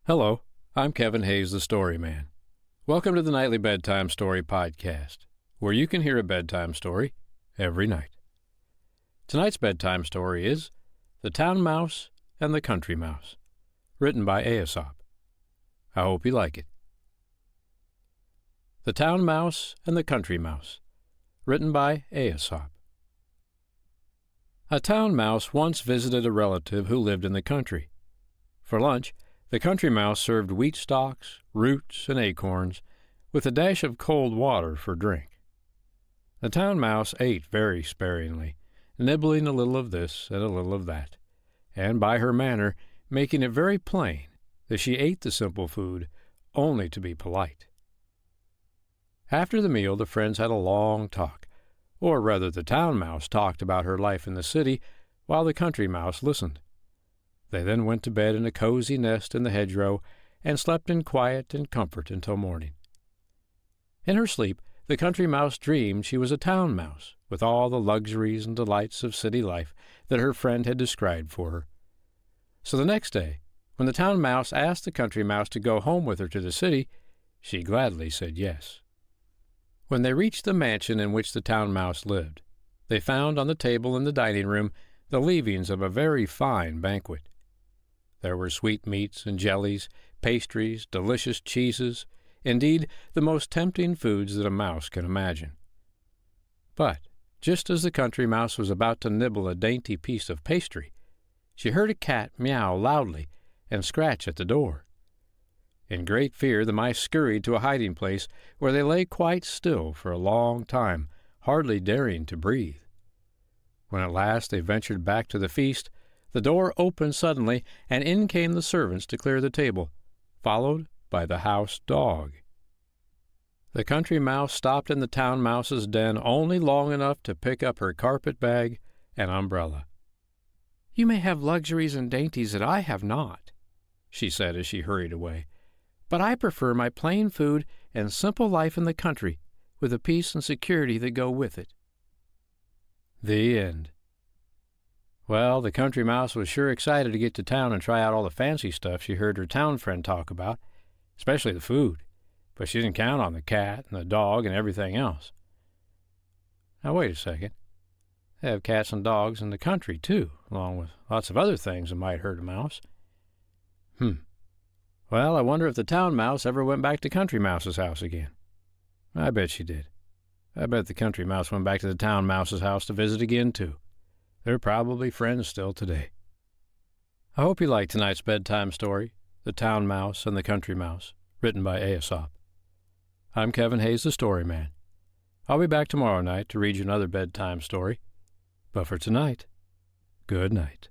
Hello, I'm Kevin Hayes, the Story Man. Welcome to the Nightly Bedtime Story Podcast, where you can hear a bedtime story every night. Tonight's bedtime story is The Town Mouse and the Country Mouse, written by Aesop. I hope you like it. The Town Mouse and the Country Mouse, written by Aesop. A town mouse once visited a relative who lived in the country. For lunch, the country mouse served wheat stalks, roots, and acorns, with a dash of cold water for drink. The town mouse ate very sparingly, nibbling a little of this and a little of that, and by her manner making it very plain that she ate the simple food only to be polite. After the meal, the friends had a long talk, or rather the town mouse talked about her life in the city, while the country mouse listened. They then went to bed in a cozy nest in the hedgerow and slept in quiet and comfort until morning. In her sleep, the country mouse dreamed she was a town mouse, with all the luxuries and delights of city life that her friend had described for her. So the next day, when the town mouse asked the country mouse to go home with her to the city, she gladly said yes. When they reached the mansion in which the town mouse lived, they found on the table in the dining room the leavings of a very fine banquet. There were sweetmeats and jellies, pastries, delicious cheeses, indeed, the most tempting foods that a mouse can imagine. But just as the country mouse was about to nibble a dainty piece of pastry, she heard a cat meow loudly and scratch at the door. In great fear, the mice scurried to a hiding place where they lay quite still for a long time, hardly daring to breathe. When at last they ventured back to the feast, the door opened suddenly, and in came the servants to clear the table, followed by the house dog. The country mouse stopped in the town mouse's den only long enough to pick up her carpet bag and umbrella. "You may have luxuries and dainties that I have not," she said as she hurried away, "but I prefer my plain food and simple life in the country, with the peace and security that go with it." The end. Well, the country mouse was sure excited to get to town and try out all the fancy stuff she heard her town friend talk about, especially the food, but she didn't count on the cat and the dog and everything else. Now wait a second. They have cats and dogs in the country, too, along with lots of other things that might hurt a mouse. Well, I wonder if the town mouse ever went back to Country Mouse's house again. I bet she did. I bet the country mouse went back to the town mouse's house to visit again, too. They're probably friends still today. I hope you liked tonight's bedtime story, The Town Mouse and the Country Mouse, written by Aesop. I'm Kevin Hayes, the Story Man. I'll be back tomorrow night to read you another bedtime story. But for tonight, good night.